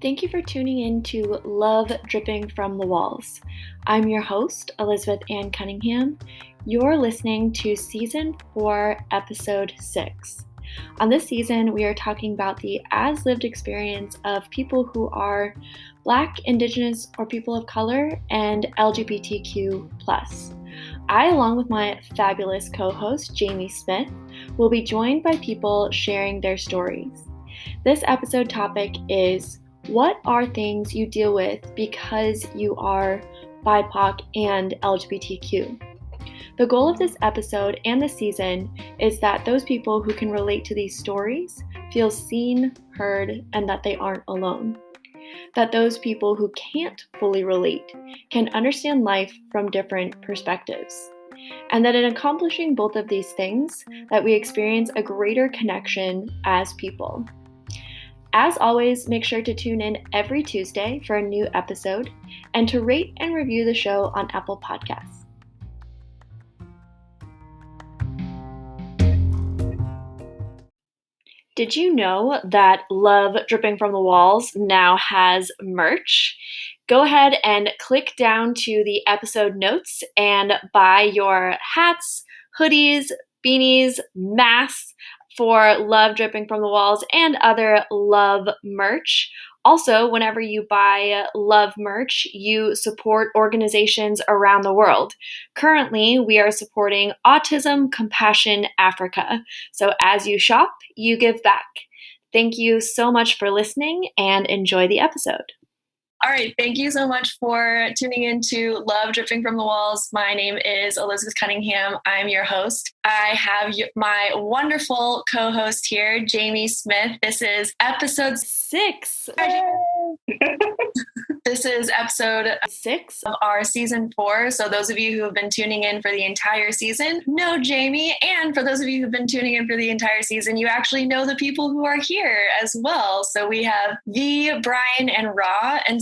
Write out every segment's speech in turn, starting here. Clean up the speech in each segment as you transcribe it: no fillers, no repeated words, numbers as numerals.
Thank you for tuning in to Love Dripping from the Walls. I'm your host, Elizabeth Ann Cunningham. You're listening to Season 4, Episode 6. On this season, we are talking about the as-lived experience of people who are Black, Indigenous, or people of color, and LGBTQ+. I, along with my fabulous co-host, Jami Smith, will be joined by people sharing their stories. This episode topic is, what are things you deal with because you are BIPOC and LGBTQ? The goal of this episode and this season is that those people who can relate to these stories feel seen, heard, and that they aren't alone. That those people who can't fully relate can understand life from different perspectives. And that in accomplishing both of these things, that we experience a greater connection as people. As always, make sure to tune in every Tuesday for a new episode and to rate and review the show on Apple Podcasts. Did you know that Love Dripping from the Walls now has merch? Go ahead and click down to the episode notes and buy your hats, hoodies, beanies, masks for Love Dripping from the Walls and other Love merch. Also, whenever you buy Love merch, you support organizations around the world. Currently, we are supporting Autism Compassion Africa. So as you shop, you give back. Thank you so much for listening and enjoy the episode. All right. Thank you so much for tuning in to Love Dripping from the Walls. My name is Elizabeth Cunningham. I'm your host. I have my wonderful co-host here, Jami Smith. This is episode 6. This is episode 6 of our season 4. So those of you who have been tuning in for the entire season know Jami. And for those of you who've been tuning in for the entire season, you actually know the people who are here as well. So we have Brian, and Rah. And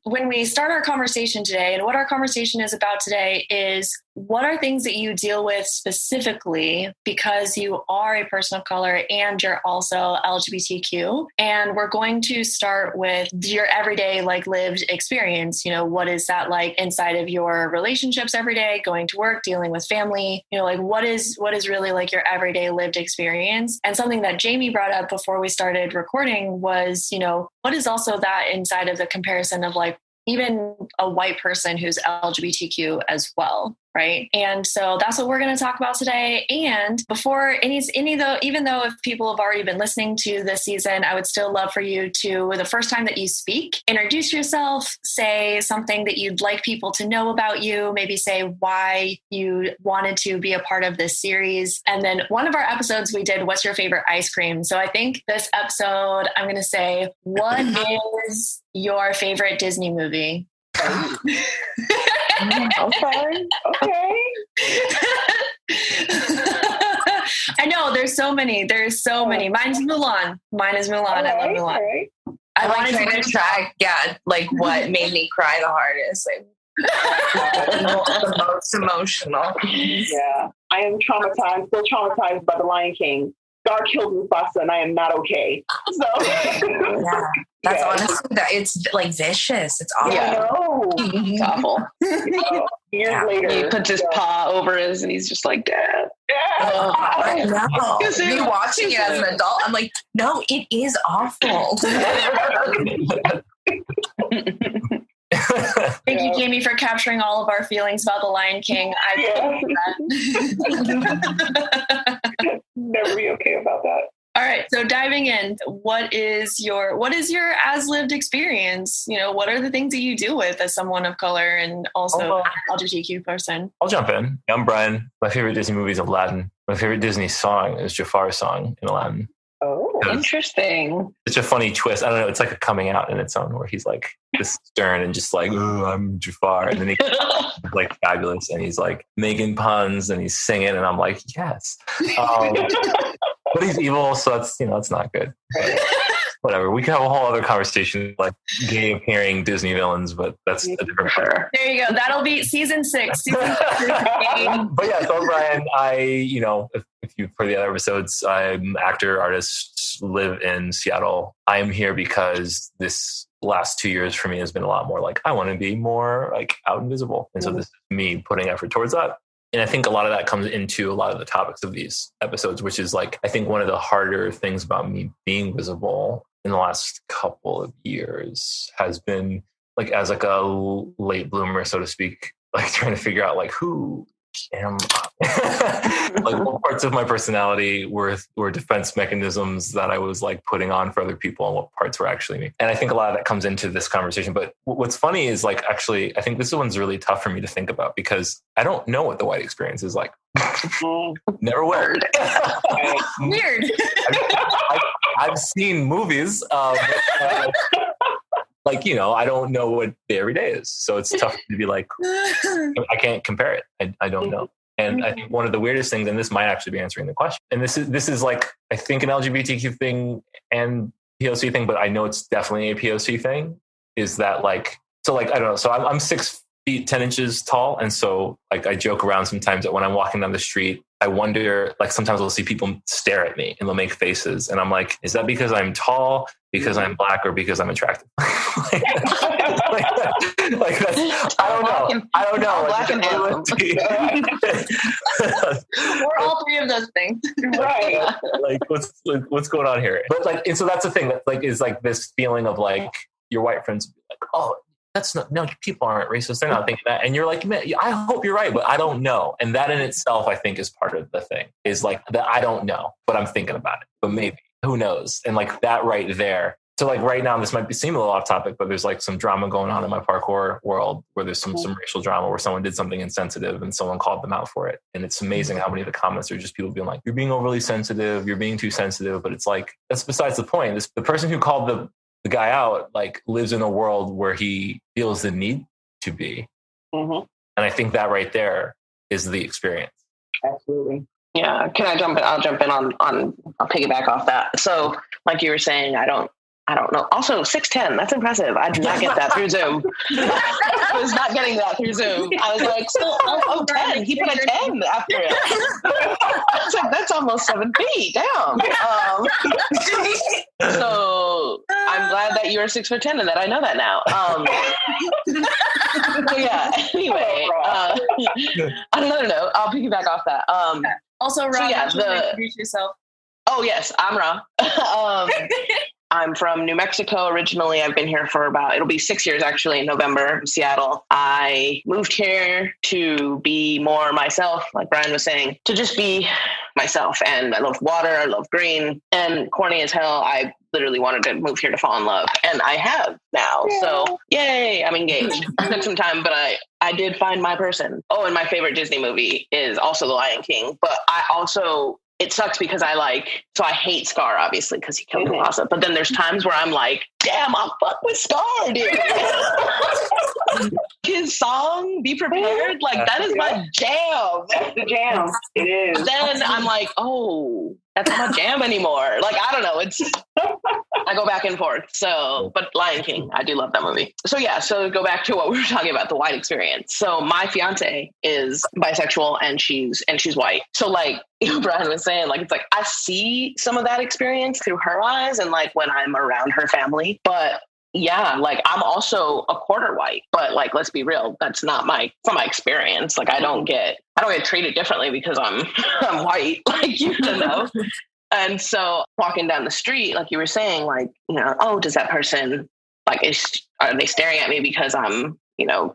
when we start our conversation today, and what our conversation is about today is, what are things that you deal with specifically because you are a person of color and you're also LGBTQ? And we're going to start with your everyday lived experience. What is that like inside of your relationships every day, going to work, dealing with family? What is really your everyday lived experience? And something that Jami brought up before we started recording was, what is also that inside of the comparison of even a white person who's LGBTQ as well, right? And so that's what we're going to talk about today. And before even though if people have already been listening to this season, I would still love for you to, the first time that you speak, introduce yourself, say something that you'd like people to know about you, maybe say why you wanted to be a part of this series. And then one of our episodes we did, what's your favorite ice cream? So I think this episode, I'm going to say, what is your favorite Disney movie? Okay. I know there's so many. Mine's Mulan. I love Mulan. Right. I wanted to track, what made me cry the hardest. The most emotional. Yeah. I am still traumatized by The Lion King. Scar killed Mufasa and I am not okay. So yeah. That's honestly it's vicious. It's awful. Yeah. It's awful. Years later. He puts his paw over his and he's just like, Dad. I know. Me watching it as an adult, I'm like, no, it is awful. Thank you, Jami, for capturing all of our feelings about The Lion King. Never be okay about that. All right, so diving in, what is your as-lived experience? What are the things that you deal with as someone of color and also LGBTQ person? I'll jump in. I'm Brian. My favorite Disney movie is Aladdin. My favorite Disney song is Jafar's song in Aladdin. Oh, interesting. It's a funny twist. I don't know. It's like a coming out in its own, where he's this stern and just oh, I'm Jafar. And then he's fabulous. And he's making puns and he's singing. And I'm like, yes. But he's evil. So that's, that's not good. whatever. We can have a whole other conversation, like gay appearing Disney villains, but that's a different Sure. There you go. That'll be season 6. Season 6 But yeah, so Brian, if you've heard the other episodes, I'm actor, artist, live in Seattle. I'm here because this last 2 years for me has been a lot more like, I want to be more like out and visible. And so this is me putting effort towards that. And I think a lot of that comes into a lot of the topics of these episodes, which is like, I think one of the harder things about me being visible in the last couple of years has been like, as like a late bloomer, so to speak, like trying to figure out like, who am I? Like what parts of my personality were defense mechanisms that I was like putting on for other people, and what parts were actually me. And I think a lot of that comes into this conversation. But what's funny is like, actually, I think this one's really tough for me to think about because I don't know what the white experience is like. Never will. Weird. I've seen movies. Like, I don't know what the everyday is. So it's tough to be like, I can't compare it. I don't know. And I think one of the weirdest things, and this might actually be answering the question, and this is like, I think an LGBTQ thing and POC thing, but I know it's definitely a POC thing, is that like, so like, I don't know. So I'm 6 feet, 10 inches tall. And so like, I joke around sometimes that when I'm walking down the street, I wonder, like sometimes I'll see people stare at me and they'll make faces. And I'm like, is that because I'm tall, because I'm Black, or because I'm attractive? like that's, I don't know. Black and handsome. We're all 3 of those things. Right. Like what's going on here? But like, and so that's the thing that like is like this feeling of like your white friends be like, oh, that's not, no, people aren't racist. They're not thinking that. And you're like, man, I hope you're right, but I don't know. And that in itself, I think, is part of the thing, is like that I don't know, but I'm thinking about it, but maybe, who knows? And like that right there. So like right now, this might seem a little off topic, but there's like some drama going on in my parkour world where there's some racial drama where someone did something insensitive and someone called them out for it. And it's amazing how many of the comments are just people being like, you're being overly sensitive, you're being too sensitive. But it's like, that's besides the point. The person who called the guy out like lives in a world where he feels the need to be. And I think that right there is the experience. Absolutely. Yeah. Can I jump in? I'll jump in on I'll piggyback off that. So like you were saying, I don't know. Also 6'10", that's impressive. I did not get that through Zoom. I was not getting that through Zoom. I was like, still 10. He put a 10 after it. I was like, that's almost 7 feet. Damn. So I'm glad that you're 6'10" and that I know that now. So yeah, anyway, on another note, I'll piggyback off that. Also, Rah, so yeah, introduce yourself. Oh yes, I'm Rah. I'm from New Mexico originally. I've been here for it'll be 6 years actually in November, Seattle. I moved here to be more myself, like Brian was saying, to just be myself. And I love water, I love green, and corny as hell, I literally wanted to move here to fall in love. And I have now. Yay. So yay, I'm engaged. It took some time, but I did find my person. Oh, and my favorite Disney movie is also The Lion King. But it sucks because I hate Scar, obviously, because he killed Mufasa. But then there's times where I'm like, damn, I'll fuck with Scar, dude. His song, Be Prepared, like, that is my jam. That's the jam. It is. Then I'm like, oh, that's not my jam anymore. Like, I don't know. I go back and forth. So, but Lion King, I do love that movie. So yeah, so go back to what we were talking about, the white experience. So my fiance is bisexual and she's white. So like, Brian was saying, like, it's like, I see some of that experience through her eyes and like when I'm around her family, but yeah, like I'm also a quarter white, but like, let's be real. That's not from my experience. Like I don't get treated differently because I'm white, like, you know? And so walking down the street, like you were saying, like, oh, does that person, like, are they staring at me because I'm,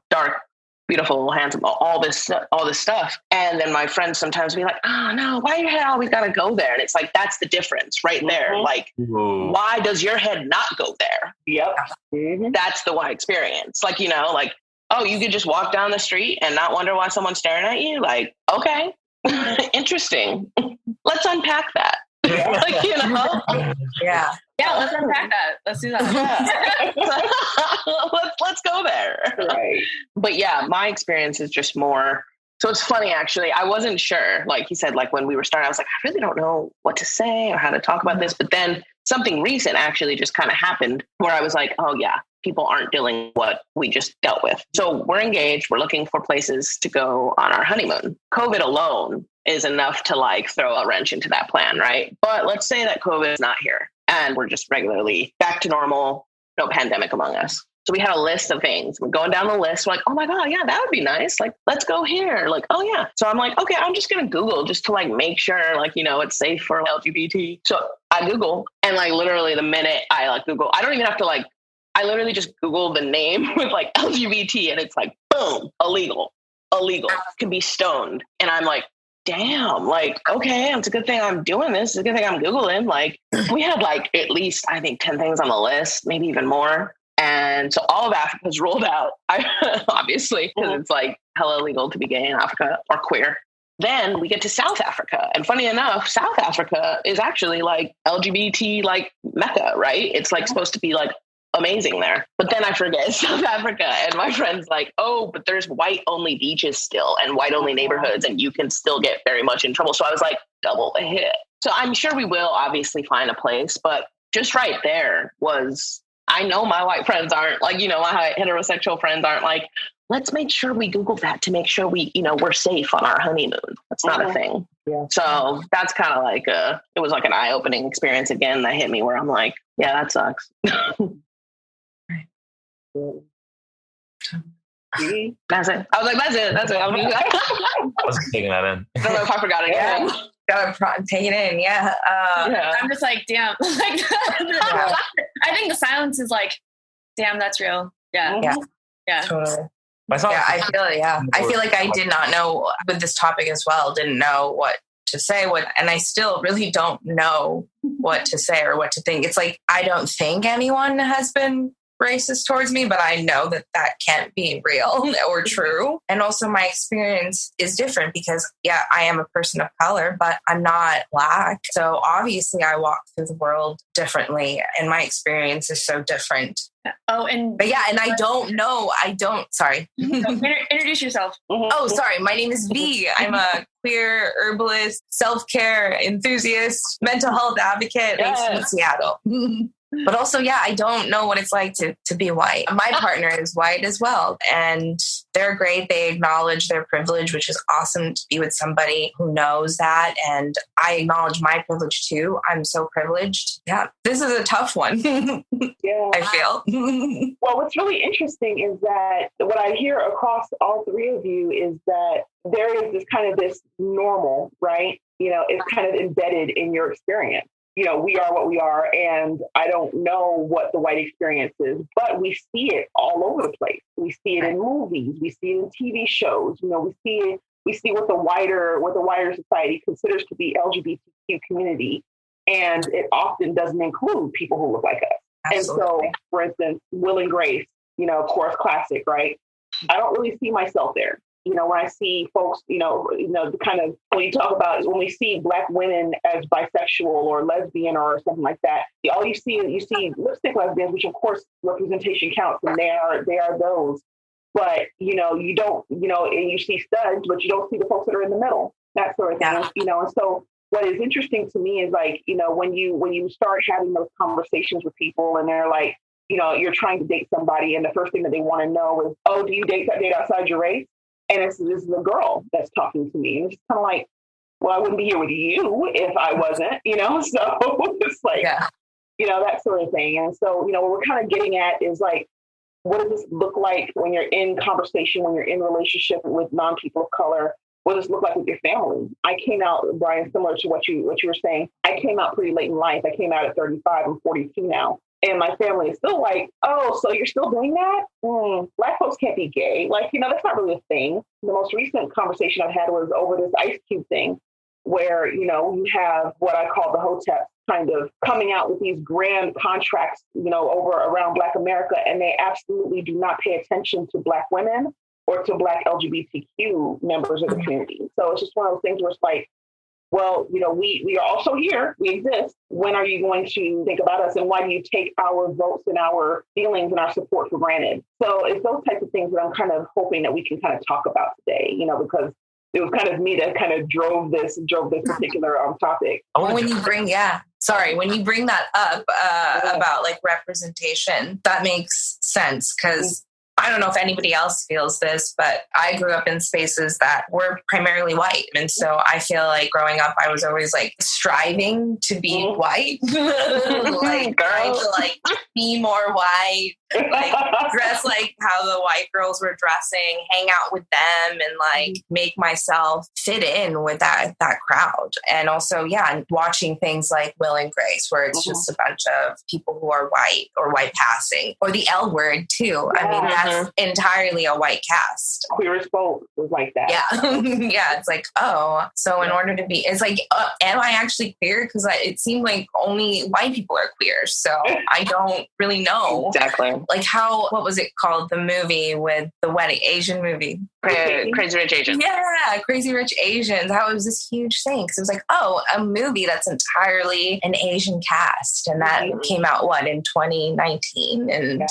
dark, beautiful, handsome, all this stuff. And then my friends sometimes be like, oh no, why your head always got to go there? And it's like, that's the difference right there. Like, why does your head not go there? Yep. That's the white experience. Like, like, oh, you could just walk down the street and not wonder why someone's staring at you. Like, okay, interesting. Let's unpack that. Like, Yeah, let's unpack that. Let's do that. let's go there. Right. But yeah, my experience is just more. So it's funny, actually. I wasn't sure. Like he said, like when we were starting, I was like, I really don't know what to say or how to talk about this. But then something recent actually just kind of happened where I was like, oh yeah, people aren't dealing with what we just dealt with. So we're engaged. We're looking for places to go on our honeymoon. COVID alone is enough to like throw a wrench into that plan, right? But let's say that COVID is not here and we're just regularly back to normal, no pandemic among us. So we had a list of things. We're going down the list. We're like, oh my God, yeah, that would be nice. Like, let's go here. Like, oh yeah. So I'm like, okay, I'm just going to Google just to like make sure like, you know, it's safe for LGBT. So I Google and like literally the minute I like Google, I don't even have to like, I literally just Google the name with like LGBT and it's like, boom, illegal, can be stoned. And I'm like, damn, like, okay, it's a good thing I'm doing this. It's a good thing I'm Googling. Like we had like at least, I think 10 things on the list, maybe even more. And so all of Africa's ruled out, obviously, because it's like hella illegal to be gay in Africa or queer. Then we get to South Africa. And funny enough, South Africa is actually like LGBT, like Mecca, right? It's like supposed to be like amazing there. But then I forget South Africa and my friend's like, oh, but there's white only beaches still and white only neighborhoods and you can still get very much in trouble. So I was like, double a hit. So I'm sure we will obviously find a place, but just right there was, I know my white friends aren't like, you know, my heterosexual friends aren't like, let's make sure we Google that to make sure we, you know, we're safe on our honeymoon. That's not a thing. Yeah. So that's kind of like it was like an eye-opening experience again that hit me where I'm like, yeah, that sucks. That's it. I was like, that's it. I wasn't taking that in. I don't know if I forgot it. Yeah. Gotta take it in. Yeah. I'm just like, damn. Like, I think the silence is like, damn, that's real. Yeah. Yeah. Yeah. Totally. I feel like I did not know with this topic as well, didn't know what to say, and I still really don't know what to say or what to think. It's like, I don't think anyone has been racist towards me, but I know that that can't be real or true. And also my experience is different because, yeah, I am a person of color, but I'm not Black. So obviously I walk through the world differently and my experience is so different. But yeah, and sorry. Introduce yourself. Oh, sorry. My name is V. I'm a queer herbalist, self-care enthusiast, mental health advocate based in Seattle. But also, yeah, I don't know what it's like to be white. My partner is white as well, and they're great. They acknowledge their privilege, which is awesome to be with somebody who knows that. And I acknowledge my privilege too. I'm so privileged. Yeah, this is a tough one. Yeah, I feel. Well, what's really interesting is that what I hear across all three of you is that there is this normal, right? You know, it's kind of embedded in your experience. You know, we are what we are, and I don't know what the white experience is, but we see it all over the place. We see it in movies, we see it in TV shows. You know, we see what the wider society considers to be LGBTQ community, and it often doesn't include people who look like us. Absolutely. And so, for instance, Will and Grace, you know, of course, classic, right? I don't really see myself there. You know, when I see folks, you know, kind of when you talk about when we see Black women as bisexual or lesbian or something like that, all you see lipstick lesbians, which of course representation counts, and they are those. But you know, you don't, you know, and you see studs, but you don't see the folks that are in the middle, that sort of thing. Yeah. You know, and so what is interesting to me is like, you know, when you start having those conversations with people, and they're like, you know, you're trying to date somebody, and the first thing that they want to know is, oh, do you date outside your race? And this is the girl that's talking to me. And it's kind of like, well, I wouldn't be here with you if I wasn't, you know? So it's like, you know, that sort of thing. And so, you know, what we're kind of getting at is like, what does this look like when you're in conversation, when you're in relationship with non-people of color? What does it look like with your family? I came out, Brian, similar to what you were saying. I came out pretty late in life. I came out at 35. I'm 42 now. And my family is still like, oh, so you're still doing that? Black folks can't be gay. Like, you know, that's not really a thing. The most recent conversation I've had was over this Ice Cube thing where, you know, you have what I call the Hotep kind of coming out with these grand contracts, you know, around Black America. And they absolutely do not pay attention to Black women or to Black LGBTQ members of the community. So it's just one of those things where it's like, well, you know, we are also here. We exist. When are you going to think about us? And why do you take our votes and our feelings and our support for granted? So it's those types of things that I'm kind of hoping that we can kind of talk about today, you know, because it was kind of me that kind of drove this particular topic. When you bring that up about like representation, that makes sense because I don't know if anybody else feels this, but I grew up in spaces that were primarily white. And so I feel like growing up, I was always like striving to be white, like trying to like be more white, like dress like how the white girls were dressing, hang out with them and like make myself fit in with that crowd. And also, watching things like Will and Grace, where it's just a bunch of people who are white or white passing, or the L Word too. I mean, that's entirely a white cast. Queer as Folk was like that. Yeah. It's like, so in order to be, it's like, am I actually queer? Because it seemed like only white people are queer. So I don't really know. Exactly. Like what was it called? The movie with the wedding, Asian movie. Crazy Rich Asians. Yeah, Crazy Rich Asians. That was this huge thing. Because it was like, a movie that's entirely an Asian cast. And that came out, in 2019? And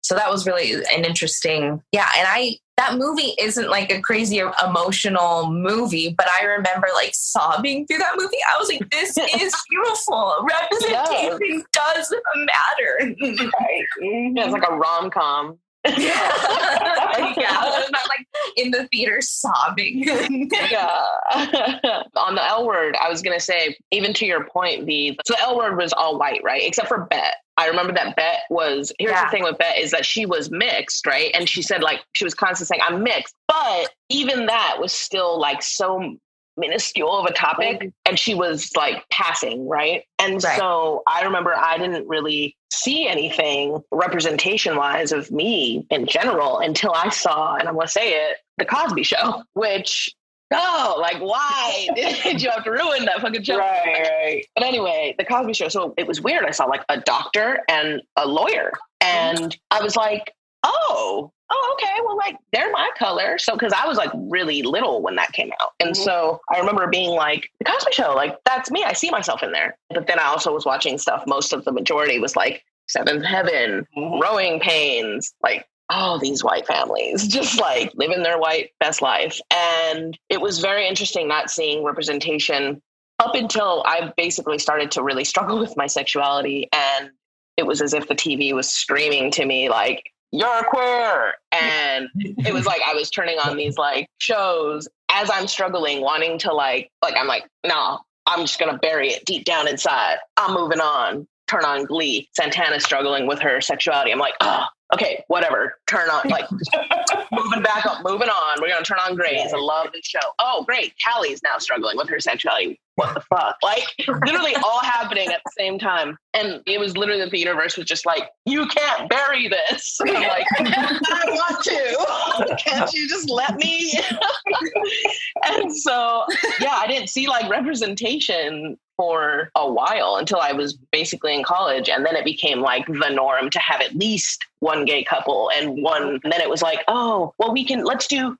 so that was really an interesting, and that movie isn't like a crazy emotional movie, but I remember like sobbing through that movie. I was like, this is beautiful. Representation does matter. Right. Yeah, it's like a rom-com. I'm not like in the theater sobbing. On the L Word, I was going to say, even to your point, so the L Word was all white, right? Except for Bet. I remember that Bet was, here's the thing with Bet is that she was mixed, right? And she said like, she was constantly saying, I'm mixed. But even that was still like so minuscule of a topic. And she was like passing, right? And so I remember I didn't really see anything representation wise of me in general until I saw, and I'm going to say it, The Cosby Show, which, like, why did you have to ruin that fucking show? Right. But anyway, The Cosby Show. So it was weird. I saw like a doctor and a lawyer, and I was like, oh, okay. Well, like they're my color. So, cause I was like really little when that came out. And so I remember being like, The Cosby Show, like that's me. I see myself in there. But then I also was watching stuff. Most of the majority was like Seventh Heaven, Growing Pains, like all these white families just like living their white best life. And it was very interesting not seeing representation up until I basically started to really struggle with my sexuality. And it was as if the TV was screaming to me like, you're queer. And it was like, I was turning on these like shows as I'm struggling, wanting to like I'm like, no, I'm just going to bury it deep down inside. I'm moving on. Turn on Glee. Santana's struggling with her sexuality. I'm like, okay, whatever. Turn on, like, moving back up, moving on. We're going to turn on Grey's. I love this show. Oh, great. Callie's now struggling with her sexuality. What the fuck? Like, literally all happening at the same time. And it was literally that the universe was just like, you can't bury this. And I'm like, I want to. Can't you just let me? And so, I didn't see like representation for a while until I was basically in college. And then it became like the norm to have at least one gay couple and then it was like, oh, well, let's do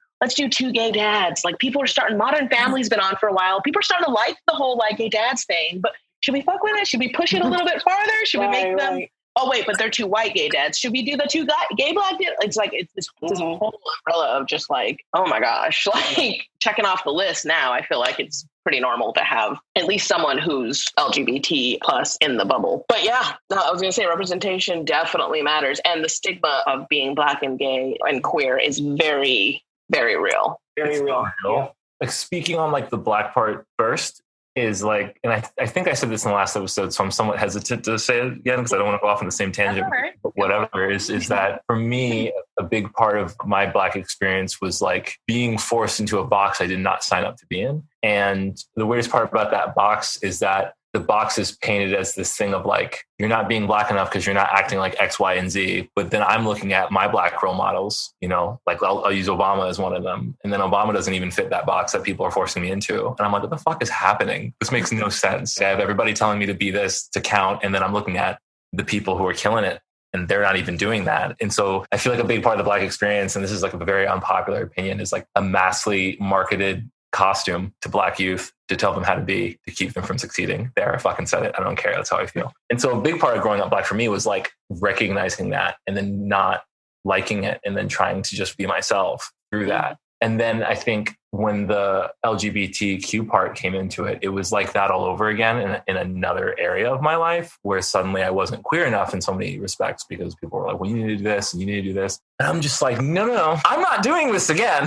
2 gay dads. Like people are starting, Modern Family's been on for a while. People are starting to like the whole like gay dads thing, but should we fuck with it? Should we push it a little bit farther? Should we make them, oh wait, but they're 2 white gay dads. Should we do the 2 gay black dads? It's like, it's this whole umbrella of just like, oh my gosh, like checking off the list now. I feel like it's pretty normal to have at least someone who's LGBT plus in the bubble. But I was going to say representation definitely matters. And the stigma of being Black and gay and queer is very, very real. Very real. Yeah. Like speaking on like the Black part first is like, and I think I said this in the last episode, so I'm somewhat hesitant to say it again because I don't want to go off on the same tangent. But whatever is that for me, a big part of my Black experience was like being forced into a box I did not sign up to be in. And the weirdest part about that box is that the box is painted as this thing of like, you're not being Black enough because you're not acting like X, Y, and Z. But then I'm looking at my Black role models, like I'll use Obama as one of them. And then Obama doesn't even fit that box that people are forcing me into. And I'm like, what the fuck is happening? This makes no sense. I have everybody telling me to be this, to count. And then I'm looking at the people who are killing it and they're not even doing that. And so I feel like a big part of the Black experience, and this is like a very unpopular opinion, is like a massively marketed costume to Black youth to tell them how to be, to keep them from succeeding. There, I fucking said it. I don't care. That's how I feel. And so a big part of growing up Black for me was like recognizing that and then not liking it and then trying to just be myself through that. And then I think when the LGBTQ part came into it, it was like that all over again in another area of my life where suddenly I wasn't queer enough in so many respects because people were like, well, you need to do this and you need to do this. And I'm just like, no, I'm not doing this again.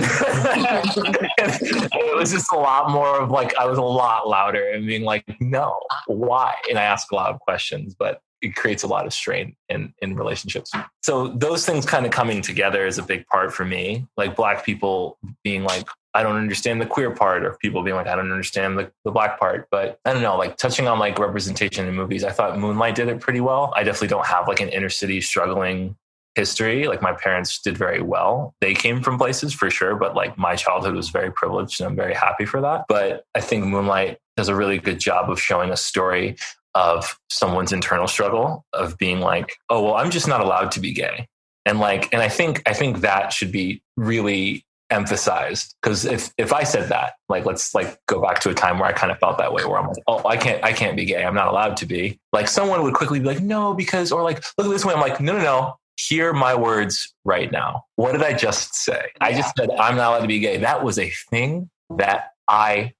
It was just a lot more of like, I was a lot louder and being like, no, why? And I asked a lot of questions, but it creates a lot of strain in relationships. So those things kind of coming together is a big part for me. Like Black people being like, I don't understand the queer part, or people being like, I don't understand the Black part. But I don't know, like touching on like representation in movies, I thought Moonlight did it pretty well. I definitely don't have like an inner city struggling history. Like my parents did very well. They came from places for sure, but like my childhood was very privileged and I'm very happy for that. But I think Moonlight does a really good job of showing a story of someone's internal struggle of being like, oh, well, I'm just not allowed to be gay. And I think that should be really emphasized, because if I said that, like, let's like go back to a time where I kind of felt that way, where I'm like, oh, I can't be gay, I'm not allowed to be, like someone would quickly be like, no, because, or like, look at this way. I'm like, no, hear my words right now. What did I just say? I just said I'm not allowed to be gay. That was a thing that I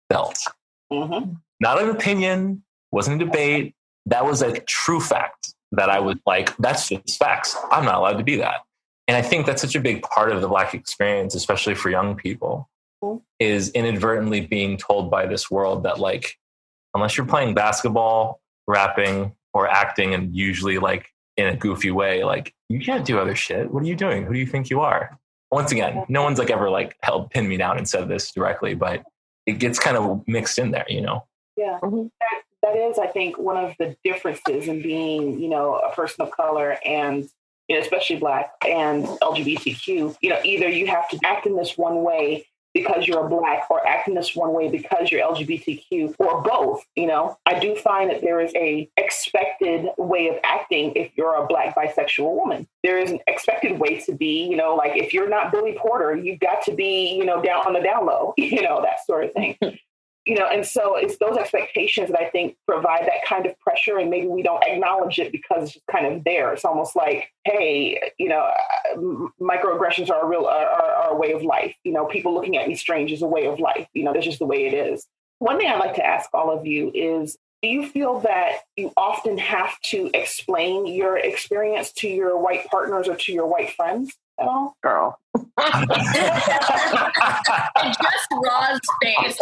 felt. Not an opinion, wasn't a debate. That was a true fact that I was like, that's just facts. I'm not allowed to be that. And I think that's such a big part of the Black experience, especially for young people, is inadvertently being told by this world that like, unless you're playing basketball, rapping, or acting, and usually like in a goofy way, like you can't do other shit. What are you doing? Who do you think you are? Once again, no one's like ever like pinned me down and said this directly, but it gets kind of mixed in there, you know? Yeah. That is, I think, one of the differences in being, you know, a person of color and, you know, especially Black and LGBTQ. You know, either you have to act in this one way because you're a Black, or act in this one way because you're LGBTQ, or both. You know, I do find that there is a expected way of acting if you're a Black bisexual woman. There is an expected way to be, you know, like if you're not Billy Porter, you've got to be, you know, down on the down low, you know, that sort of thing. You know, and so it's those expectations that I think provide that kind of pressure, and maybe we don't acknowledge it because it's just kind of there. It's almost like, hey, you know, microaggressions are a way of life. You know, people looking at me strange is a way of life. You know, that's just the way it is. One thing I'd like to ask all of you is, do you feel that you often have to explain your experience to your white partners or to your white friends at all? Girl. And just Rah's face.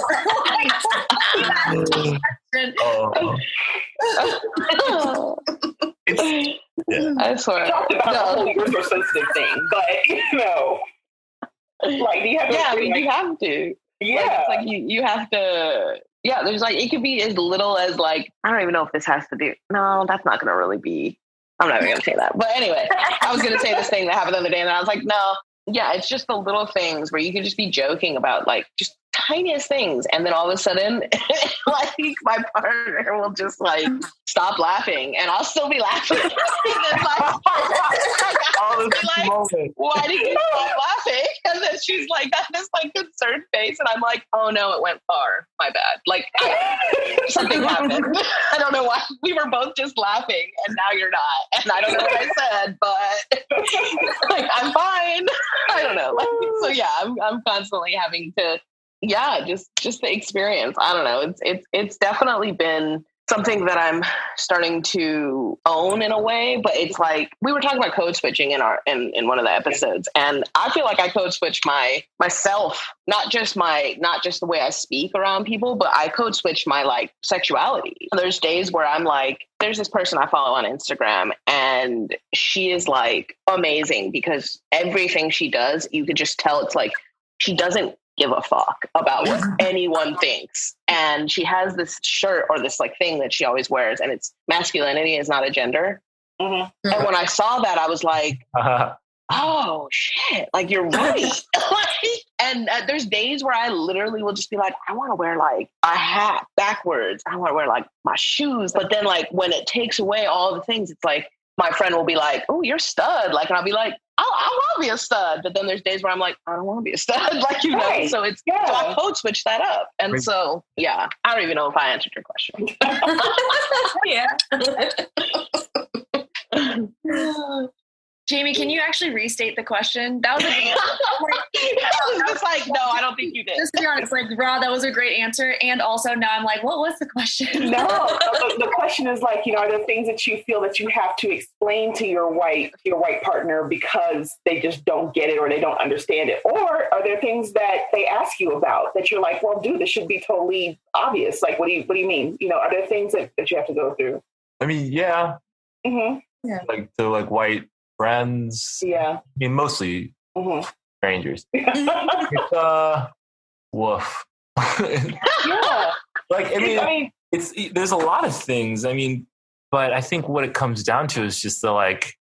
I swear. We talked about the whole you're so sensitive thing, but you know, like, do you have to? Yeah, I mean, you have to. Yeah, like you have to. Yeah, there's like, it could be as little as like, I don't even know if this has to do. No, that's not going to really be. I'm not even going to say that. But anyway, I was going to say this thing that happened the other day, and I was like, no. Yeah, it's just the little things where you can just be joking about like just tiniest things, and then all of a sudden, like my partner will just like stop laughing, and I'll still be laughing. And then, like, why did you stop laughing? And then she's like, got this like concerned face, and I'm like, oh no, it went far. My bad. Like something happened. I don't know why. We were both just laughing, and now you're not. And I don't know what I said, but like I'm fine. I don't know. Like, so yeah, I'm constantly having to, just the experience. I don't know. It's definitely been something that I'm starting to own in a way, but it's like, we were talking about code switching in one of the episodes. And I feel like I code switch myself, not just the way I speak around people, but I code switch my like sexuality. There's days where I'm like, there's this person I follow on Instagram, and she is like amazing because everything she does, you could just tell it's like, she doesn't give a fuck about what anyone thinks. And she has this shirt or this like thing that she always wears, and it's masculinity is not a gender. And when I saw that, I was like, oh shit, like you're right. And there's days where I literally will just be like, I want to wear like a hat backwards. I want to wear like my shoes. But then like when it takes away all the things, it's like my friend will be like, oh, you're a stud. Like, and I'll be like, I want to be a stud. But then there's days where I'm like, I don't want to be a stud. Like, you know, so it's, so I code switch that up. And so, yeah, I don't even know if I answered your question. Yeah. Jami, can you actually restate the question? That was I was just like, no, I don't think you did. Just to be honest, like, Rah, that was a great answer. And also now I'm like, what was the question? No, the question is like, are there things that you feel that you have to explain to your white partner because they just don't get it or they don't understand it? Or are there things that they ask you about that you're like, well, dude, this should be totally obvious. Like, what do you mean? Are there things that you have to go through? I mean, yeah. Mm-hmm. Yeah. Like the white friends. Yeah. I mean, mostly strangers. Yeah. Woof. Yeah. Like, I mean, there's a lot of things. I mean, but I think what it comes down to is just it's like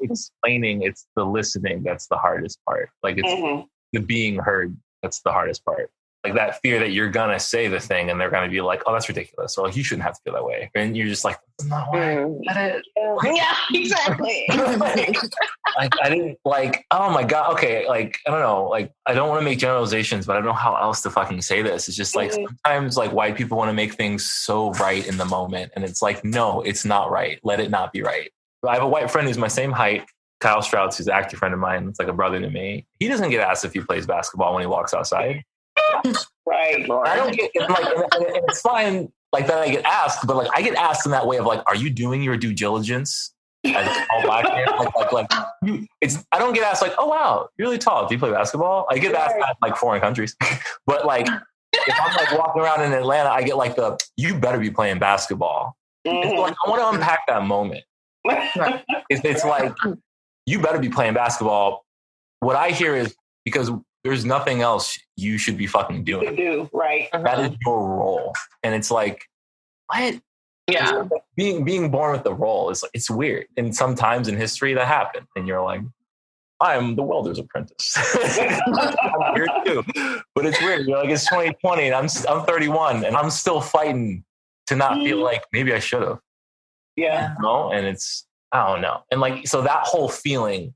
explaining. It's the listening that's the hardest part. Like it's the being heard that's the hardest part. Like that fear that you're gonna say the thing and they're gonna be like, "Oh, that's ridiculous," or like, "You shouldn't have to feel that way," and you're just like, "No, yeah, exactly." Like I didn't like. Oh my god. Okay. Like I don't know. Like I don't want to make generalizations, but I don't know how else to fucking say this. It's just like sometimes like white people want to make things so right in the moment, and it's like, no, it's not right. Let it not be right. I have a white friend who's my same height. Kyle Strouts, who's an actor friend of mine. It's like a brother to me. He doesn't get asked if he plays basketball when he walks outside. Right. I don't get like, and it's fine like that. I get asked, but like I get asked in that way of like, "Are you doing your due diligence?" As a tall black man, I don't get asked like, "Oh wow, you're really tall. Do you play basketball?" I get asked that in like foreign countries, but like if I'm like walking around in Atlanta, I get like "You better be playing basketball." It's like I want to unpack that moment. It's like you better be playing basketball. What I hear is because there's nothing else you should be fucking doing. Right. That is your role. And it's like, what? Yeah. Like being born with the role is it's weird. And sometimes in history that happened. And you're like, I'm the welder's apprentice. I'm weird too. But it's weird. You're like, it's 2020 and I'm 31 and I'm still fighting to not feel like maybe I should have. Yeah. And it's, I don't know. And like, so that whole feeling,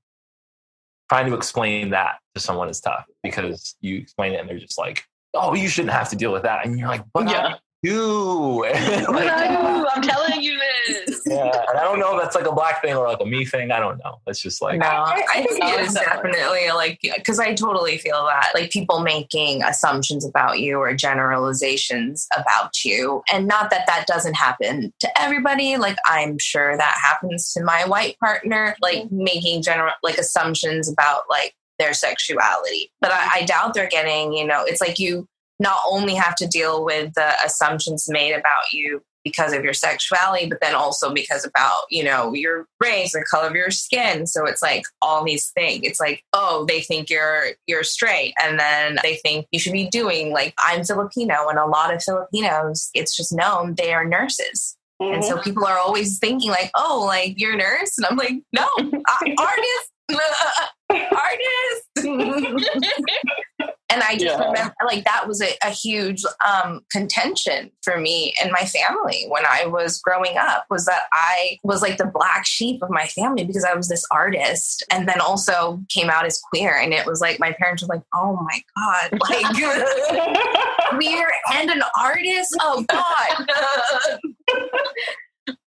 trying to explain that to someone is tough because you explain it and they're just like, "Oh, you shouldn't have to deal with that." And you're like, "But I do." I'm telling you this. Yeah. And I don't know if that's like a black thing or like a me thing. I don't know. It's just like, no, I think it is definitely like, because I totally feel that like people making assumptions about you or generalizations about you. And not that that doesn't happen to everybody. Like I'm sure that happens to my white partner, like making like assumptions about like their sexuality. But I doubt they're getting, it's like you not only have to deal with the assumptions made about you because of your sexuality, but then also because about, your race, the color of your skin. So it's like all these things. It's like, oh, they think you're straight. And then they think you should be doing like, I'm Filipino, and a lot of Filipinos, it's just known they are nurses. Mm-hmm. And so people are always thinking like, oh, like you're a nurse. And I'm like, no, artist. And I just remember like that was a huge contention for me and my family when I was growing up, was that I was like the black sheep of my family because I was this artist and then also came out as queer. And it was like my parents were like, oh my God, like queer and an artist? Oh God.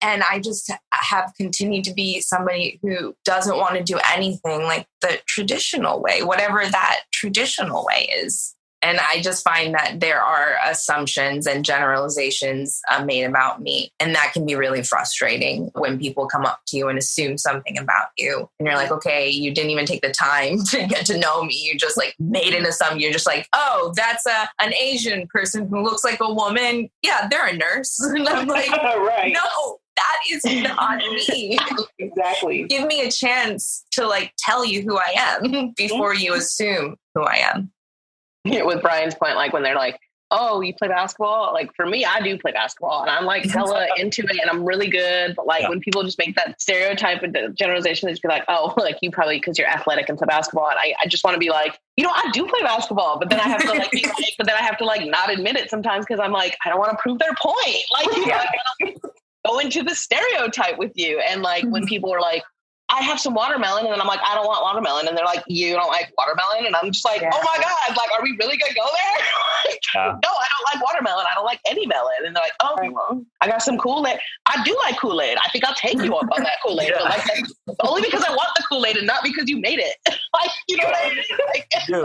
And I just have continued to be somebody who doesn't want to do anything like the traditional way, whatever that traditional way is. And I just find that there are assumptions and generalizations made about me. And that can be really frustrating when people come up to you and assume something about you. And you're like, okay, you didn't even take the time to get to know me. You just like made an assumption. You're just like, oh, that's an Asian person who looks like a woman. Yeah, they're a nurse. And I'm like, right. No, that is not me. Exactly. Give me a chance to like tell you who I am before you assume who I am. With Brian's point, like when they're like, oh, you play basketball? Like for me, I do play basketball and I'm like hella into it and I'm really good. But like when people just make that stereotype and the generalization, they just be like, oh, like you probably because you're athletic and play basketball. And I just want to be like, I do play basketball, but then I have to like, but then I have to like not admit it sometimes because I'm like, I don't want to prove their point. Like, like go into the stereotype with you. And like when people are like, I have some watermelon. And then I'm like, I don't want watermelon. And they're like, you don't like watermelon? And I'm just like, oh my God, like, are we really going to go there? No, I don't like watermelon. I don't like any melon. And they're like, oh, well, I got some Kool-Aid. I do like Kool-Aid. I think I'll take you up on that Kool-Aid. But like, that's only because I want the Kool-Aid and not because you made it. Like, you know what I mean?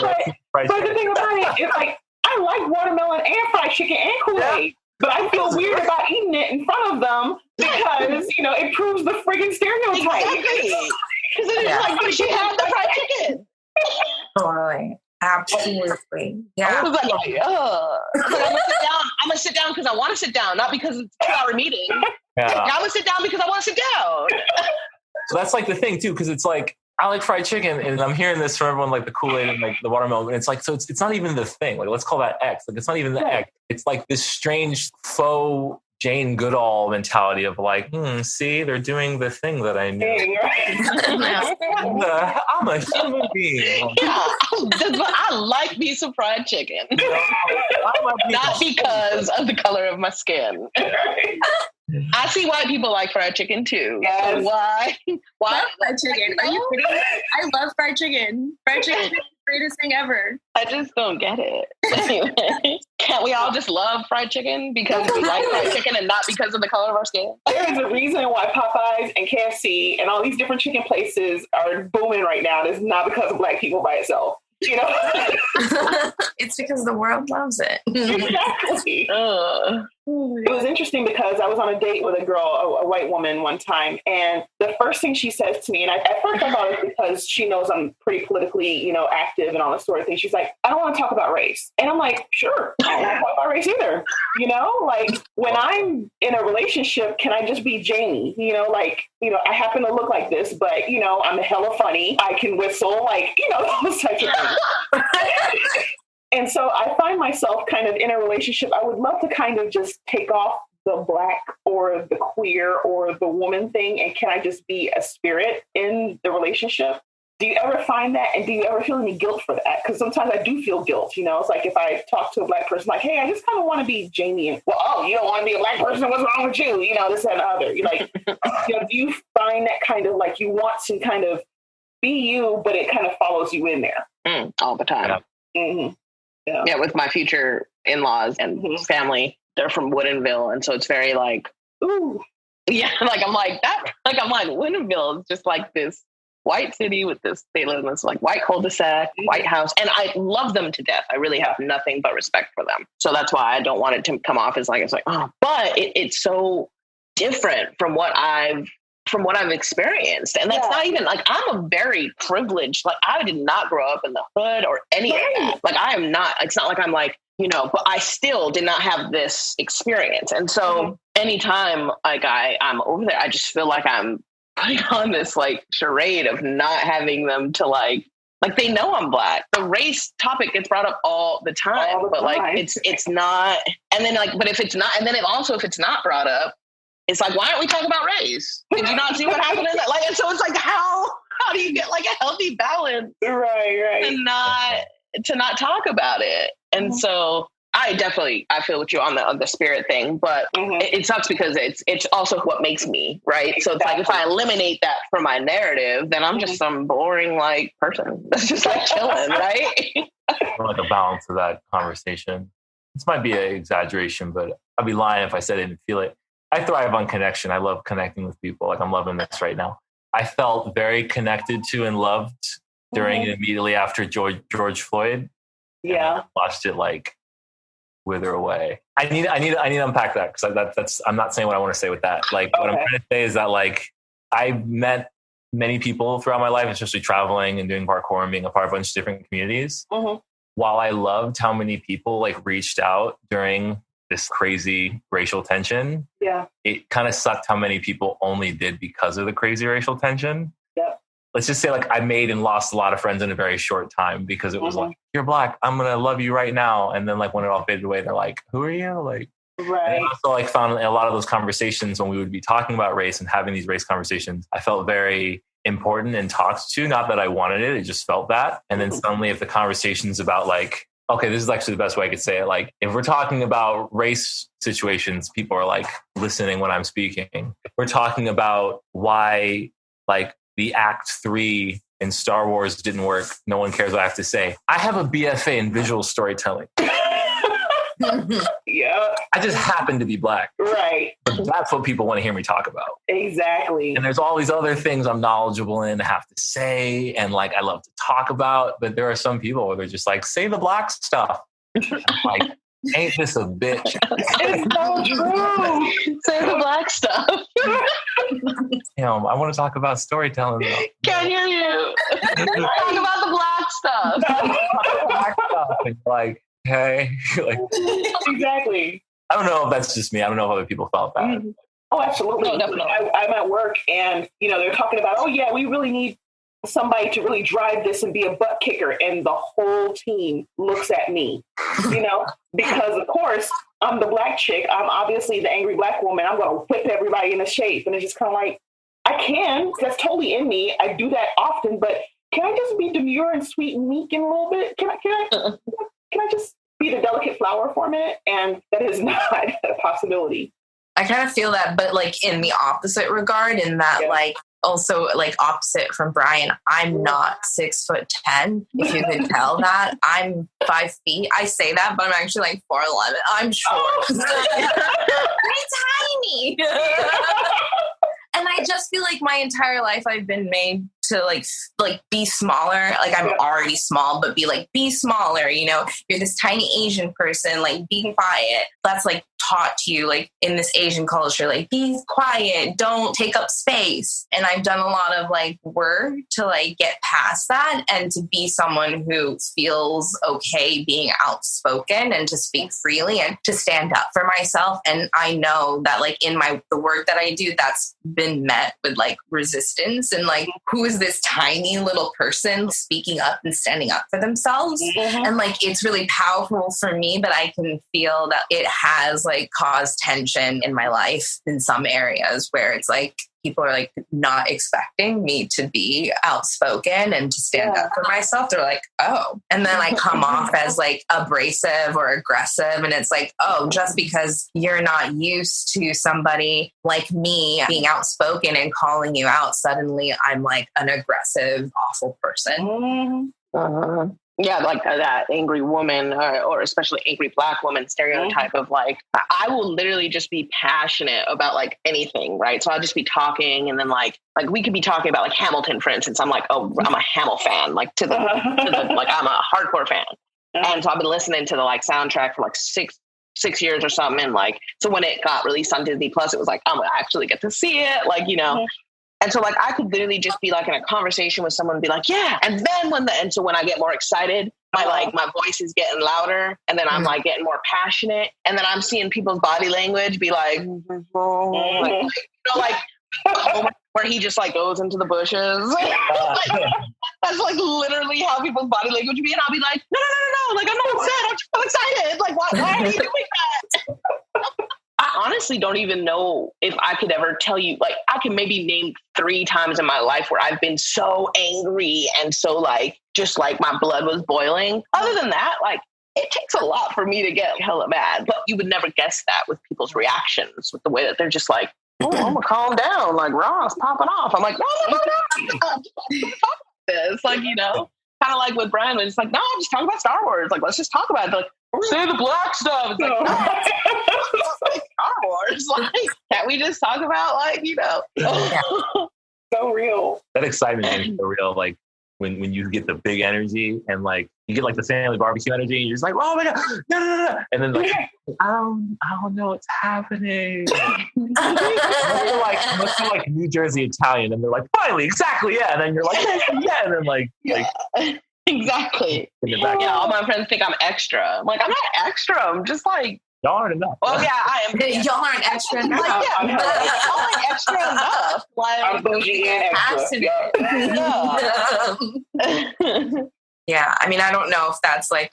Like, but the thing about it is, like, I like watermelon and fried chicken and Kool-Aid. But I feel weird about eating it in front of them because, you know, it proves the friggin' stereotype. Exactly. Because then it's like, but she had the fried chicken. Totally. Absolutely. Yeah. I was like, I'm gonna sit down because I want to sit down, not because it's a 2-hour meeting. Yeah. I'm gonna sit down because I want to sit down. So that's like the thing too, because it's like, I like fried chicken, and I'm hearing this from everyone, like the Kool-Aid and like the watermelon. And it's like, so it's not even the thing. Like, let's call that X. Like, it's not even the X. It's like this strange faux Jane Goodall mentality of like, see, they're doing the thing that I knew. I'm a human being. Yeah, I like me some fried chicken. Not because of the color of my skin. I see white people like fried chicken too. Yes. So why? Love fried chicken. Are you kidding me? I love fried chicken. Fried chicken is the greatest thing ever. I just don't get it. Anyway, can't we all just love fried chicken because we like fried chicken and not because of the color of our skin? There is a reason why Popeyes and KFC and all these different chicken places are booming right now. It's not because of Black people by itself. You know, it's because the world loves it. Exactly. It was interesting because I was on a date with a girl, a white woman one time, and the first thing she says to me, and at first I thought it was because she knows I'm pretty politically, you know, active and all this sort of thing. She's like, I don't want to talk about race. And I'm like, sure, I don't want to talk about race either. You know, like when I'm in a relationship, can I just be Jamie? You know, like, you know, I happen to look like this, but, you know, I'm hella funny. I can whistle, like, you know, those types of things. And so I find myself kind of in a relationship. I would love to kind of just take off the Black or the queer or the woman thing. And can I just be a spirit in the relationship? Do you ever find that? And do you ever feel any guilt for that? Because sometimes I do feel guilt. You know, it's like if I talk to a Black person, like, hey, I just kind of want to be Jamie. And, well, oh, you don't want to be a Black person? What's wrong with you? You know, this and the other. You're like, you know, do you find that kind of like you want to kind of be you, but it kind of follows you in there? All the time. Mm-hmm. Yeah, with my future in-laws and family, they're from Woodinville, and so it's very like, ooh, yeah, like I'm like that, like I'm like Woodinville is just like this white city with this, they live in this like white cul-de-sac, white house, and I love them to death. I really have nothing but respect for them, so that's why I don't want it to come off as like it's like, oh, but it's so different from what I've experienced. And that's not even like, I'm a very privileged, like I did not grow up in the hood or any of that. Like I am not, it's not like I'm like, you know, but I still did not have this experience. And so anytime like I'm over there, I just feel like I'm putting on this like charade of not having them to like they know I'm Black. The race topic gets brought up all the time, but like it's not. And then like, but if it's not, and then if it's not brought up, it's like, why aren't we talking about race? Did you not see what happened in that? Like, and so it's like, how do you get like a healthy balance, right, to not talk about it? And so I feel with you on the spirit thing, but it sucks because it's also what makes me, right? So it's like if I eliminate that from my narrative, then I'm just some boring like person that's just like chilling, right? Like a balance of that conversation. This might be an exaggeration, but I'd be lying if I said I didn't feel it. I thrive on connection. I love connecting with people. Like I'm loving this right now. I felt very connected to and loved during and immediately after George Floyd. Yeah, I watched it like wither away. I need to unpack that because that's I'm not saying what I want to say with that. Like what I'm trying to say is that like I've met many people throughout my life, especially traveling and doing parkour and being a part of a bunch of different communities. While I loved how many people like reached out during this crazy racial tension. Yeah. It kind of sucked how many people only did because of the crazy racial tension. Yeah. Let's just say like I made and lost a lot of friends in a very short time because it was like, you're Black, I'm going to love you right now. And then like when it all faded away, they're like, who are you? Like, right. And I also like found in a lot of those conversations when we would be talking about race and having these race conversations, I felt very important and talked to, not that I wanted it. It just felt that. And then suddenly if the conversation's about like, okay, this is actually the best way I could say it. Like, if we're talking about race situations, people are like listening when I'm speaking. If we're talking about why, like, the Act 3 in Star Wars didn't work. No one cares what I have to say. I have a BFA in visual storytelling. Yeah. I just happen to be Black. Right. But that's what people want to hear me talk about. Exactly. And there's all these other things I'm knowledgeable in, have to say, and like I love to talk about. But there are some people where they're just like, say the Black stuff. Like, ain't this a bitch? It's so true. Say the Black stuff. I want to talk about storytelling. Though. Can't hear you. Talk about the Black stuff. Black stuff. And like, hey, like, exactly. I don't know if that's just me. I don't know if other people felt that. Mm-hmm. Oh, absolutely. No, definitely. I'm at work and, they're talking about, oh, yeah, we really need somebody to really drive this and be a butt kicker. And the whole team looks at me, because, of course, I'm the Black chick. I'm obviously the angry Black woman. I'm going to whip everybody into shape. And it's just kind of like, I can. That's totally in me. I do that often. But can I just be demure and sweet and meek in a little bit? Can I just be the delicate flower for a minute? And that is not a possibility. I kind of feel that, but like in the opposite regard, in that like also like opposite from Brian, I'm not 6'10". If you can tell that, I'm 5 feet. I say that, but I'm actually like 4'11". I'm short. I'm tiny. And I just feel like my entire life I've been made to like be smaller. Like I'm already small, but be smaller, You're this tiny Asian person, like be quiet. That's like taught to you like in this Asian culture, like be quiet, don't take up space. And I've done a lot of like work to like get past that and to be someone who feels okay being outspoken and to speak freely and to stand up for myself. And I know that like in the work that I do, that's been met with like resistance and like, who is this tiny little person speaking up and standing up for themselves? Mm-hmm. And like, it's really powerful for me, but I can feel that it has like caused tension in my life in some areas where it's like, people are like not expecting me to be outspoken and to stand up for myself. They're like, oh, and then I come off as like abrasive or aggressive. And it's like, oh, just because you're not used to somebody like me being outspoken and calling you out, suddenly I'm like an aggressive, awful person. Yeah, like that angry woman or especially angry Black woman stereotype of like, I will literally just be passionate about like anything, right? So I'll just be talking and then like we could be talking about like Hamilton, for instance. I'm like, oh, I'm a Hamill fan, like to the like I'm a hardcore fan. And so I've been listening to the like soundtrack for like six years or something. And like, so when it got released on Disney Plus, it was like, I'm going to actually get to see it. Like, And so like, I could literally just be like in a conversation with someone and be like, yeah. And then so when I get more excited, my voice is getting louder and then I'm like getting more passionate. And then I'm seeing people's body language be like, where he just like goes into the bushes. That's like literally how people's body language be. And I'll be like, no. Like, I'm not upset. I'm excited. Like, why are you doing that? I honestly don't even know if I could ever tell you, like, I can maybe name 3 times in my life where I've been so angry and so like, just like my blood was boiling. Other than that, like, it takes a lot for me to get hella mad, but you would never guess that with people's reactions, with the way that they're just like, oh, I'm gonna calm down. Like, Rah's popping off. I'm like, no. This, like, kind of like with Brian, it's like, no, just talk about Star Wars. Like, let's just talk about it. They're like, say the Black stuff. It's like, no, like Star Wars. Like, can't we just talk about like, so real. That excitement is so real. Like when you get the big energy and like you get like the family barbecue energy, and you're just like, oh my god, no. And then like, I don't know what's happening. Must be like New Jersey Italian, and they're like, finally, exactly, yeah. And then you're like, yeah, and then like exactly. Yeah, all my friends think I'm extra. I'm like, I'm not extra. I'm just like, y'all aren't enough. Well, yeah, I am. Y'all aren't extra enough. Like, yeah, y'all aren't extra enough. Like, I'm bougie and extra. Yeah, I mean, I don't know if that's like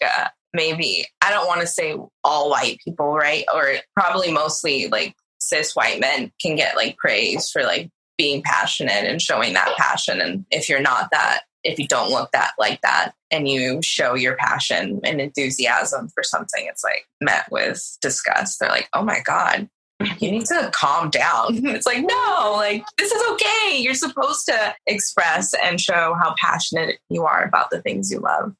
maybe, I don't want to say all white people, right? Or probably mostly like cis white men can get like praise for like being passionate and showing that passion. And if you're not that, if you don't look that like that and you show your passion and enthusiasm for something, it's like met with disgust. They're like, oh my God, you need to calm down. It's like, no, like, this is okay. You're supposed to express and show how passionate you are about the things you love.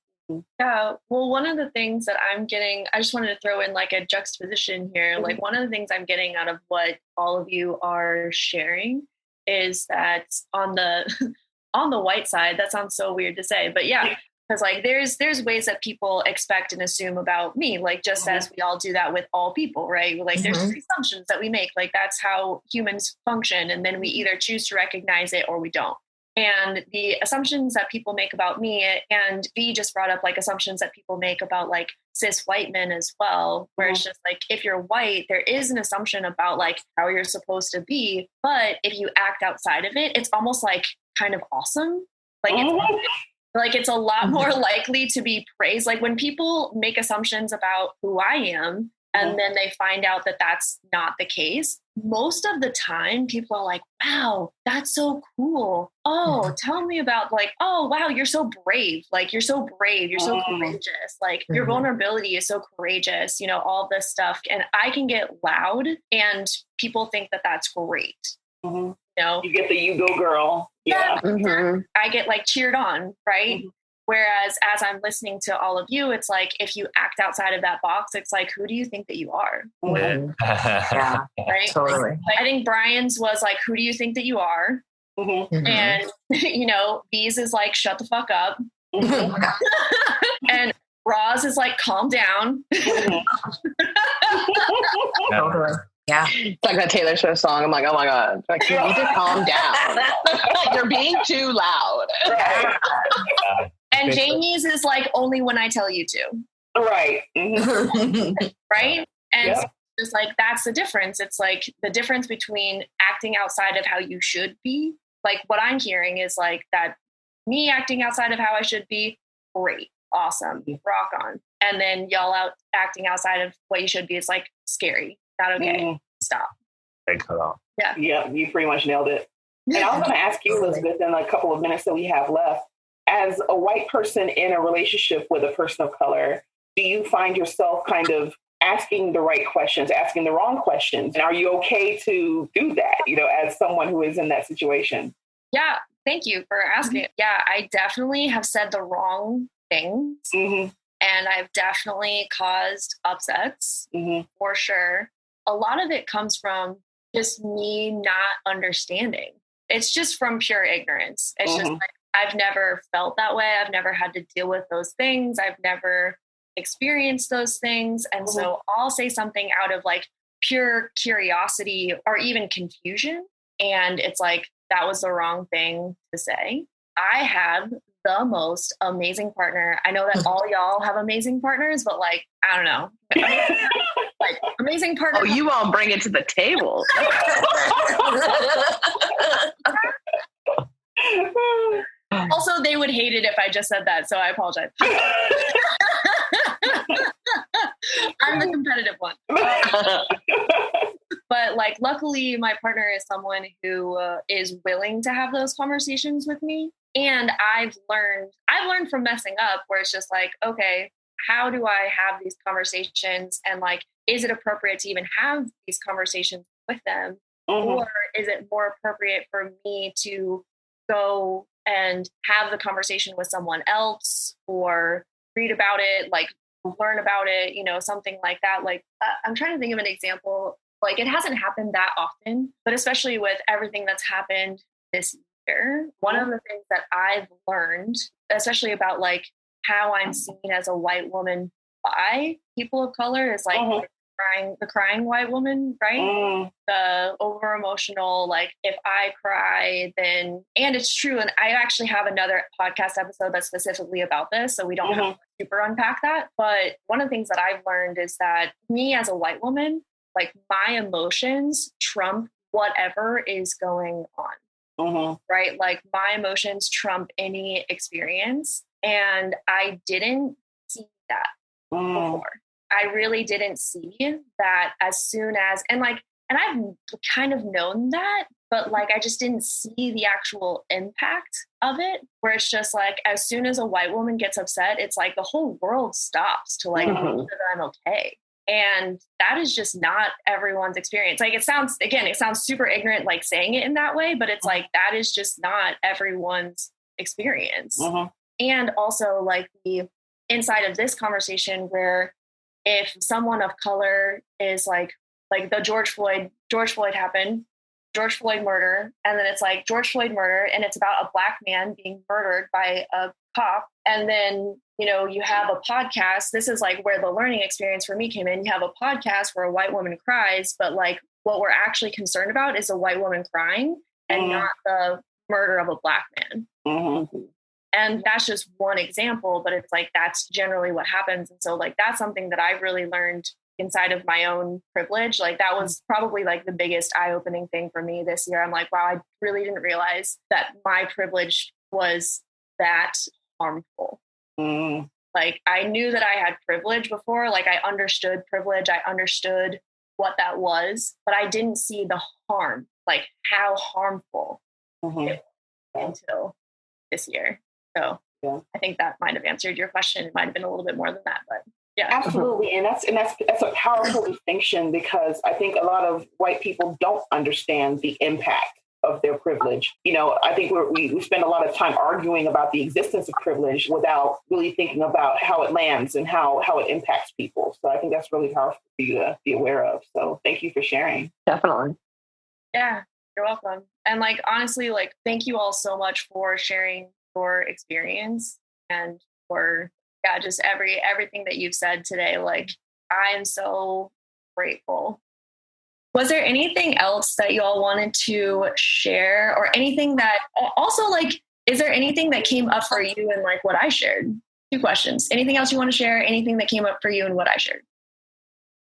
Yeah. Well, one of the things that I'm getting, I just wanted to throw in like a juxtaposition here. Like one of the things I'm getting out of what all of you are sharing is that on the on the white side, that sounds so weird to say, but yeah, because like there's ways that people expect and assume about me, like just as we all do that with all people, right? Like there's assumptions that we make, like that's how humans function, and then we either choose to recognize it or we don't. And the assumptions that people make about me, and V just brought up like assumptions that people make about like cis white men as well, where it's just like, if you're white, there is an assumption about like how you're supposed to be. But if you act outside of it, it's almost like kind of awesome. Like it's a lot more likely to be praised. Like when people make assumptions about who I am, and then they find out that that's not the case, most of the time people are like, wow, that's so cool. Oh, tell me about like, oh, wow, you're so brave. Like, you're so brave. You're so courageous. Like your vulnerability is so courageous, you know, all this stuff. And I can get loud and people think that that's great. You know, you get the you go girl. Yeah. I get like cheered on. Right. Whereas as I'm listening to all of you, it's like, if you act outside of that box, it's like, who do you think that you are? Yeah, right. Totally. Like, I think Brian's was like, who do you think that you are? And, you know, B's is like, shut the fuck up. And Rah's is like, calm down. Totally. Yeah. It's like that Taylor Swift song. I'm like, oh my God. Like, you need to calm down. You're being too loud. And Jamie's is like, only when I tell you to. Right. Right. And so just like, that's the difference. It's like the difference between acting outside of how you should be. Like what I'm hearing is like that me acting outside of how I should be, great, awesome, rock on. And then y'all acting outside of what you should be is like scary. Not okay. Stop. Cut off. Yeah, you pretty much nailed it. And I was going to ask you, Elizabeth, in a couple of minutes that we have left, as a white person in a relationship with a person of color, do you find yourself kind of asking the right questions, asking the wrong questions? And are you okay to do that, you know, as someone who is in that situation? Yeah, thank you for asking. Yeah, I definitely have said the wrong things. And I've definitely caused upsets, for sure. A lot of it comes from just me not understanding. It's just from pure ignorance. It's just like, I've never felt that way. I've never had to deal with those things. I've never experienced those things. And so I'll say something out of like pure curiosity or even confusion. And it's like, that was the wrong thing to say. I have the most amazing partner. I know that all y'all have amazing partners, but like, I don't know. Like amazing partner. Oh, you all bring it to the table. Also, they would hate it if I just said that, so I apologize. I'm the competitive one. But like, luckily, my partner is someone who is willing to have those conversations with me. And I've learned from messing up, where it's just like, okay, how do I have these conversations? And like, is it appropriate to even have these conversations with them? Or is it more appropriate for me to go and have the conversation with someone else, or read about it, like learn about it, you know, something like that. Like, I'm trying to think of an example. Like, it hasn't happened that often, but especially with everything that's happened this year, one of the things that I've learned, especially about like how I'm seen as a white woman by people of color, is like the crying white woman, right? The over emotional, like if I cry, then, and it's true. And I actually have another podcast episode that's specifically about this, so we don't have to super unpack that. But one of the things that I've learned is that me as a white woman, like my emotions trump whatever is going on, right? Like my emotions trump any experience. And I didn't see that before. I really didn't see that as soon as, and I've kind of known that, but like, I just didn't see the actual impact of it, where it's just like, as soon as a white woman gets upset, it's like the whole world stops to like, make sure that I'm okay. And that is just not everyone's experience. Like, it sounds super ignorant, like saying it in that way, but it's like, that is just not everyone's experience. And also like the inside of this conversation where if someone of color is like the George Floyd happened, George Floyd murder. And then it's like George Floyd murder. And it's about a Black man being murdered by a cop. And then, you have a podcast. This is like where the learning experience for me came in. You have a podcast where a white woman cries, but like what we're actually concerned about is a white woman crying and not the murder of a Black man. And that's just one example, but it's like, that's generally what happens. And so like, that's something that I really learned inside of my own privilege. Like that was probably like the biggest eye-opening thing for me this year. I'm like, wow, I really didn't realize that my privilege was that harmful. Like I knew that I had privilege before, like I understood privilege. I understood what that was, but I didn't see the harm, like how harmful it was until this year. So I think that might have answered your question. It might have been a little bit more than that, but yeah. Absolutely. And that's a powerful distinction, because I think a lot of white people don't understand the impact of their privilege. I think we spend a lot of time arguing about the existence of privilege without really thinking about how it lands and how it impacts people. So I think that's really powerful for you to be aware of. So thank you for sharing. Definitely. Yeah, you're welcome. And like, honestly, like, thank you all so much for sharing your experience and for just everything that you've said today. Like, I am so grateful. Was there anything else that you all wanted to share, or anything that also, like, is there anything that came up for you in like what I shared? 2 questions. Anything else you want to share? Anything that came up for you in what I shared?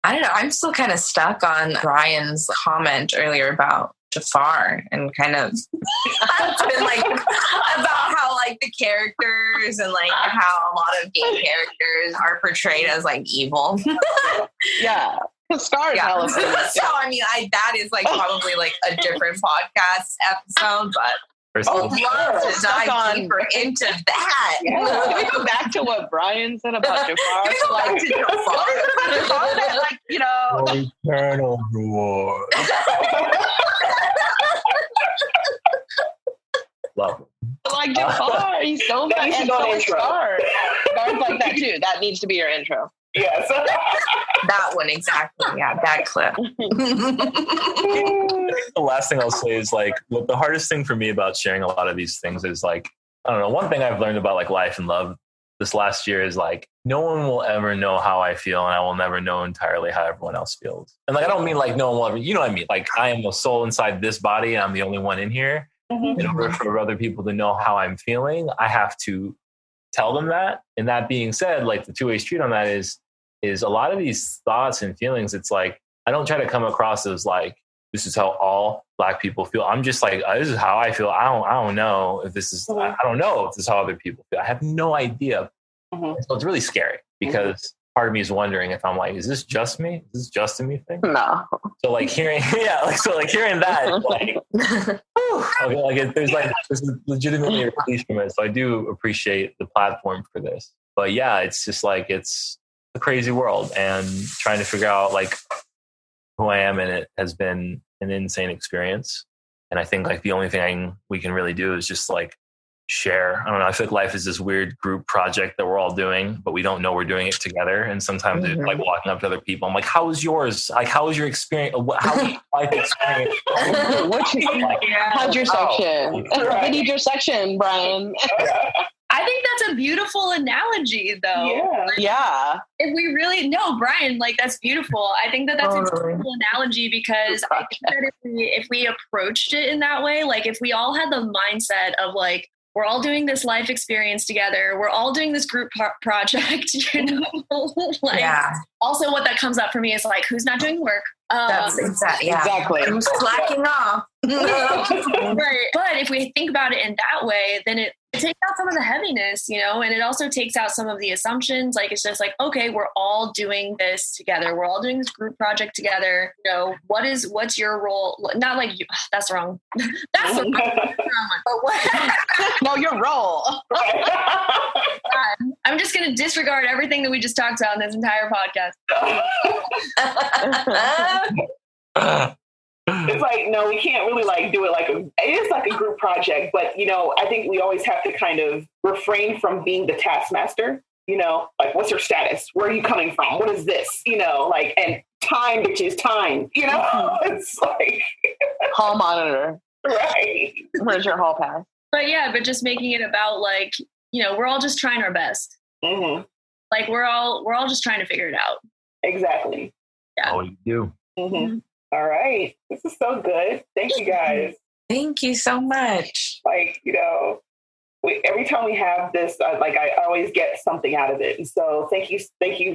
I don't know. I'm still kind of stuck on Ryan's comment earlier about Jafar, and kind of it's been like about how like the characters and like how a lot of gay characters are portrayed as like evil. Yeah. Scar is hella famous. So I mean, that is like probably like a different podcast episode, but I would love to dive deeper into that. Yeah. Can we go back to what Brian said about Jafar? Can we go back to Jafar? Like, eternal reward. Love him. Like Jafar, he's so fun. And so is Scar. Scar's like that too. That needs to be your intro. Yes. That one, exactly. Yeah, that clip. The last thing I'll say is like, what the hardest thing for me about sharing a lot of these things is like, I don't know, one thing I've learned about like life and love this last year is like, no one will ever know how I feel, and I will never know entirely how everyone else feels. And like, I don't mean like no one will ever, you know what I mean? Like, I am a soul inside this body, and I'm the only one in here. In order for other people to know how I'm feeling, I have to tell them that. And that being said, like the two-way street on that is a lot of these thoughts and feelings. It's like, I don't try to come across as like, this is how all Black people feel. I'm just like, this is how I feel. I don't know if this is, I don't know if this is how other people feel. I have no idea. So it's really scary, because part of me is wondering if I'm like, is this just me? Is this just a me thing? No. So like hearing, hearing that, like, okay, like there's legitimately a release from it. So I do appreciate the platform for this. But yeah, it's just like, it's a crazy world, and trying to figure out like who I am in it has been an insane experience. And I think like the only thing we can really do is just like share. I don't know. I feel like life is this weird group project that we're all doing, but we don't know we're doing it together. And sometimes it's like walking up to other people. I'm like, how was yours? Like, how was your experience? How was your life experience? How's your section? We need your section, Brian. I think that's a beautiful analogy, though. Yeah. If we really know, Brian, like, that's beautiful. I think that's a beautiful analogy, because I think that if we approached it in that way, like if we all had the mindset of like, we're all doing this life experience together, we're all doing this group project, you know, like, also what that comes up for me is like, who's not doing work? That's exactly. Exactly. Who's slacking off? Right. But if we think about it in that way, then it takes out some of the heaviness, and it also takes out some of the assumptions. Like, it's just like, okay, we're all doing this together. We're all doing this group project together. What's your role? Not like you, that's wrong. That's the wrong one. But what? No, your role. I'm just going to disregard everything that we just talked about in this entire podcast. It's like, no, we can't really like do it it is like a group project, but I think we always have to kind of refrain from being the taskmaster, like, what's your status? Where are you coming from? What is this? And time, which is time, it's like hall monitor. Right. Where's your hall pass? But just making it about like, we're all just trying our best. Mm-hmm. Like we're all just trying to figure it out. Exactly. Yeah. All you do. Mm-hmm. Mm-hmm. All right. This is so good. Thank you guys. Thank you so much. Like, every time we have this, I always get something out of it. And so thank you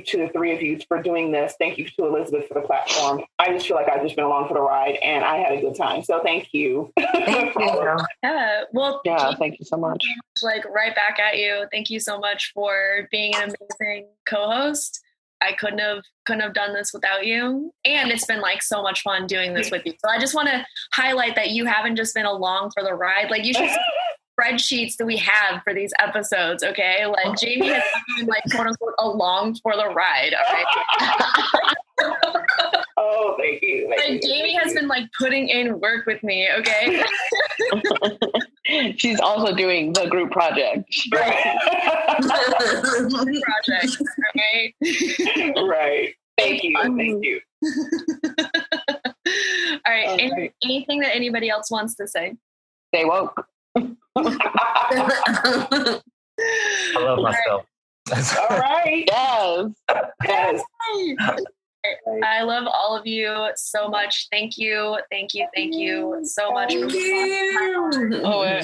to the three of you for doing this. Thank you to Elizabeth for the platform. I just feel like I've just been along for the ride and I had a good time. So thank you. Thank you. Yeah. Well, thank you so much. Like right back at you. Thank you so much for being an amazing co-host. I couldn't have done this without you. And it's been like so much fun doing this with you. So I just want to highlight that you haven't just been along for the ride. Like you should see spreadsheets that we have for these episodes. Okay. Like Jami has been like quote unquote along for the ride. All right. Oh, thank you. Jami has been like putting in work with me. Okay. She's also doing the group project. Right. Project. Okay. Right. Thank you. Thank you. All right. Anything that anybody else wants to say? Stay woke. I love myself. All right. Yes. Yes. I love all of you so much. Thank you. Thank you. Thank you so much. Thank you. Oh,